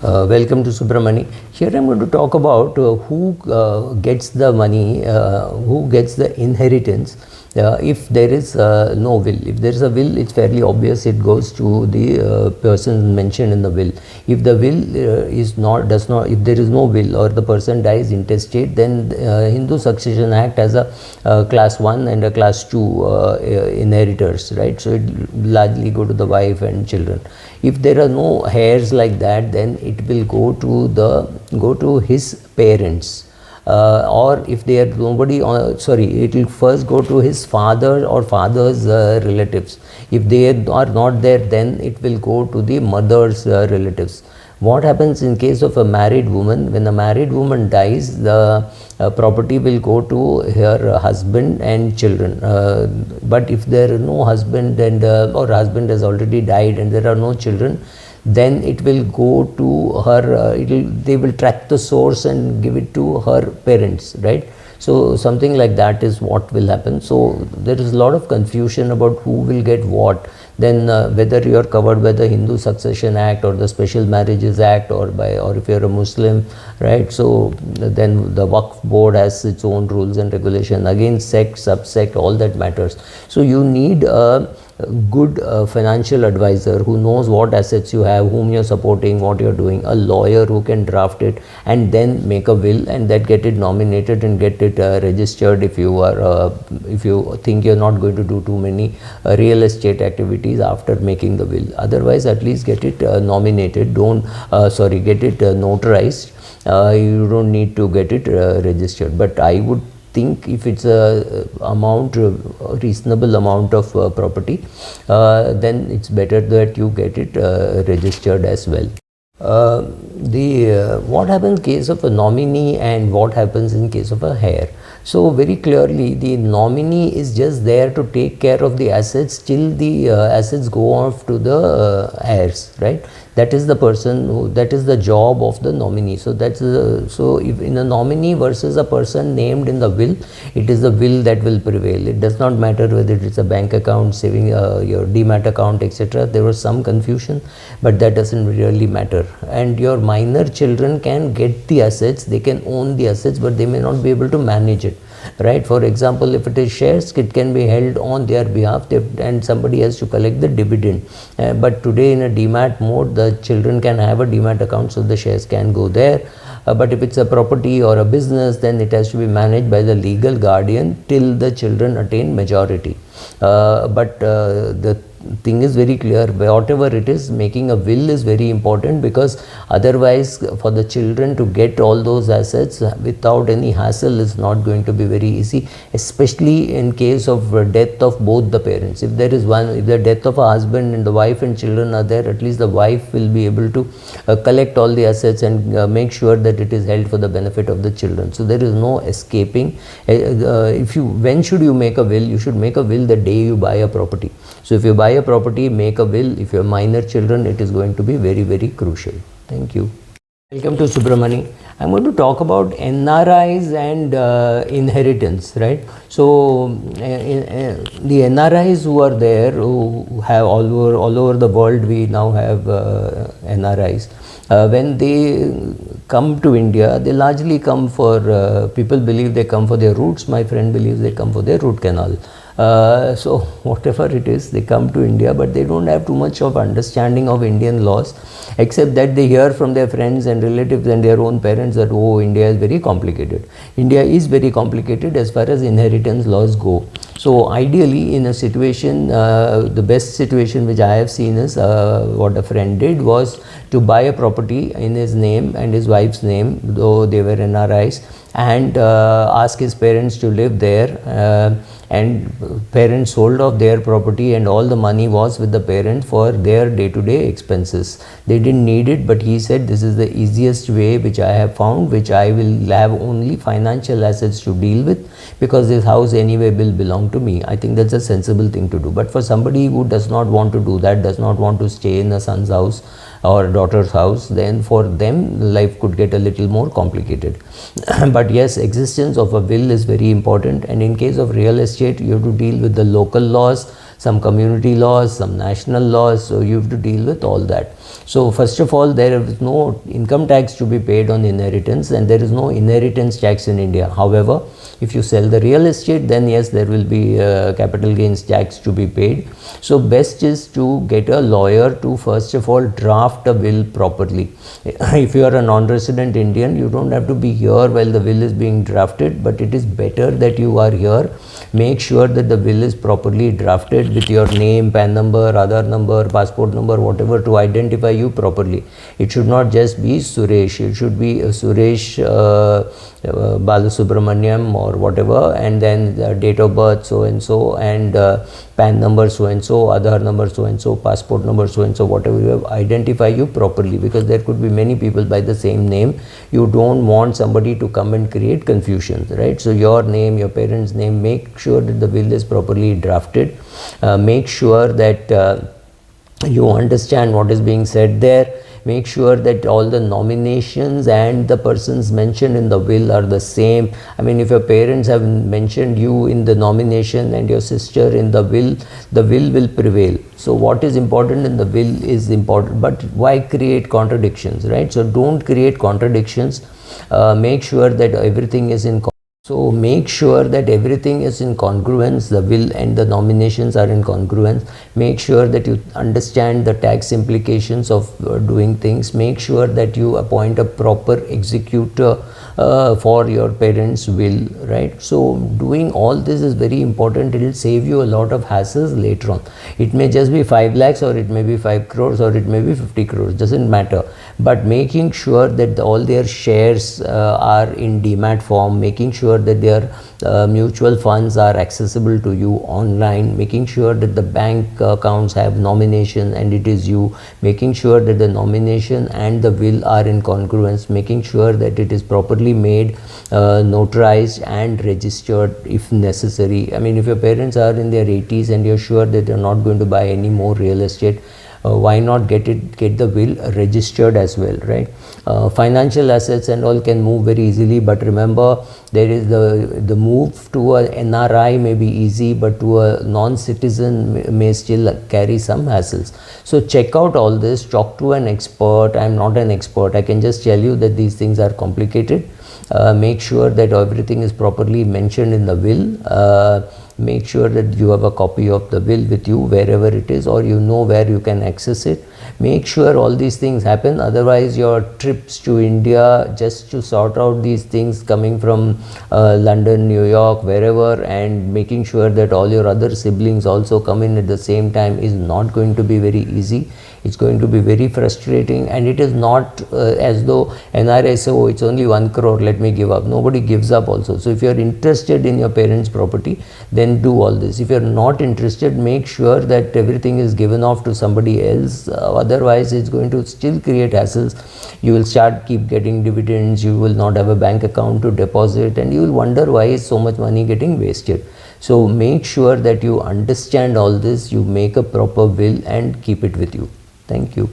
Welcome to Subramani. Here I'm going to talk about who gets the money, who gets the inheritance if there is no will. If there is a will, it's fairly obvious it goes to the person mentioned in the will. If the will if there is no will or the person dies intestate, then Hindu Succession Act has a class 1 and a class 2 inheritors, right? So it largely go to the wife and children. If there are no heirs like that, then it will go to his parents. Or if they are nobody, it will first go to his father or father's relatives. If they are not there, then it will go to the mother's relatives. What happens in case of a married woman? When a married woman dies, the property will go to her husband and children. But if there is no husband and or husband has already died and there are no children, then it will go to her. They will track the source and give it to her parents, right? So something like that is what will happen. So there is a lot of confusion about who will get what. Then whether you are covered by the Hindu Succession Act or the Special Marriages Act or if you are a Muslim, right? So then the Waqf board has its own rules and regulation. Again, sect, subsect, all that matters. So you need a good financial advisor who knows what assets you have, whom you're supporting, what you're doing, a lawyer who can draft it and then make a will and that get it nominated and get it registered if you think you're not going to do too many real estate activities after making the will. Otherwise, at least get it nominated, get it notarized. You don't need to get it registered, but I would think if it's a reasonable amount of property, then it's better that you get it registered as well. What happens in case of a nominee and what happens in case of a heir? So very clearly, the nominee is just there to take care of the assets till the assets go off to the heirs, right? That is the person that is the job of the nominee. So so if in a nominee versus a person named in the will, it is the will that will prevail. It does not matter whether it's a bank account, saving your demat account, etc. There was some confusion, but that doesn't really matter. And your minor children can get the assets, they can own the assets, but they may not be able to manage it, right? For example, if it is shares, it can be held on their behalf and somebody has to collect the dividend. But today in a demat mode, the children can have a demat account, so the shares can go there. But if it's a property or a business, then it has to be managed by the legal guardian till the children attain majority. But the thing is very clear, whatever it is, making a will is very important, because otherwise for the children to get all those assets without any hassle is not going to be very easy, especially in case of death of both the parents. If the death of a husband and the wife and children are there, at least the wife will be able to collect all the assets and make sure that it is held for the benefit of the children. So there is no escaping. When should you make a will? You should make a will the day you buy a property. So if you buy a property, make a will. If you have minor children, it is going to be very, very crucial. Thank you. Welcome to Subramani. I'm going to talk about NRIs and inheritance, right? So the NRIs who are there, who have all over the world, we now have NRIs. When they come to India, they largely come for, people believe they come for their roots. My friend believes they come for their root canal. So whatever it is, they come to India, but they don't have too much of understanding of Indian laws, except that they hear from their friends and relatives and their own parents that, oh, India is very complicated. India is very complicated as far as inheritance laws go. So ideally, in a situation, the best situation which I have seen is what a friend did was to buy a property in his name and his wife's name, though they were NRIs, and ask his parents to live there. And parents sold off their property and all the money was with the parents for their day-to-day expenses. They didn't need it, but he said, this is the easiest way which I have found, which I will have only financial assets to deal with, because this house anyway will belong to me. I think that's a sensible thing to do. But for somebody who does not want to do that, does not want to stay in a son's house or daughter's house, then for them life could get a little more complicated. But yes, existence of a will is very important, and in case of real estate, you have to deal with the local laws, some community laws, some national laws, so you have to deal with all that. So first of all, there is no income tax to be paid on inheritance, and there is no inheritance tax in India. However, if you sell the real estate, then yes, there will be capital gains tax to be paid. So best is to get a lawyer to first of all draft a will properly. If you are a non-resident Indian, you don't have to be here while the will is being drafted, but it is better that you are here. Make sure that the will is properly drafted with your name, PAN number, Aadhaar number, passport number, whatever, to identify you properly. It should not just be Suresh, it should be Suresh Balasubramaniam or whatever, and then the date of birth so and so, and PAN number so and so, Aadhaar number so and so, passport number so and so, whatever you have, identify you properly, because there could be many people by the same name. You don't want somebody to come and create confusion, right? So your name, your parents' name, make sure that the will is properly drafted. Make sure that you understand what is being said there. Make sure that all the nominations and the persons mentioned in the will are the same. I mean, if your parents have mentioned you in the nomination and your sister in the will prevail. So what is important in the will is important, but why create contradictions, right? So don't create contradictions. Make sure that everything is in So make sure that everything is in congruence, the will and the nominations are in congruence. Make sure that you understand the tax implications of doing things. Make sure that you appoint a proper executor for your parents' will, right? So doing all this is very important. It will save you a lot of hassles later on. It may just be 5 lakhs or it may be 5 crores or it may be 50 crores, doesn't matter. But making sure that all their shares are in demat form, making sure that their mutual funds are accessible to you online, making sure that the bank accounts have nomination and it is you, making sure that the nomination and the will are in congruence, making sure that it is properly made, notarized and registered if necessary. I mean, if your parents are in their 80s and you're sure that they're not going to buy any more real estate, why not get the will registered as well, right? Financial assets and all can move very easily, but remember, there is the move to a NRI may be easy, but to a non-citizen may still carry some hassles. So check out all this, talk to an expert. I'm not an expert, I can just tell you that these things are complicated. Make sure that everything is properly mentioned in the will. Make sure that you have a copy of the will with you wherever it is, or you know where you can access it. Make sure all these things happen, otherwise your trips to India just to sort out these things coming from London, New York, wherever, and making sure that all your other siblings also come in at the same time is not going to be very easy. It's going to be very frustrating, and it is not as though NRI say, oh, it's only 1 crore, let me give up. Nobody gives up also. So if you're interested in your parents' property, then do all this. If you're not interested, make sure that everything is given off to somebody else. Otherwise, it's going to still create hassles. You will keep getting dividends. You will not have a bank account to deposit, and you will wonder why is so much money getting wasted. So make sure that you understand all this. You make a proper will and keep it with you. Thank you.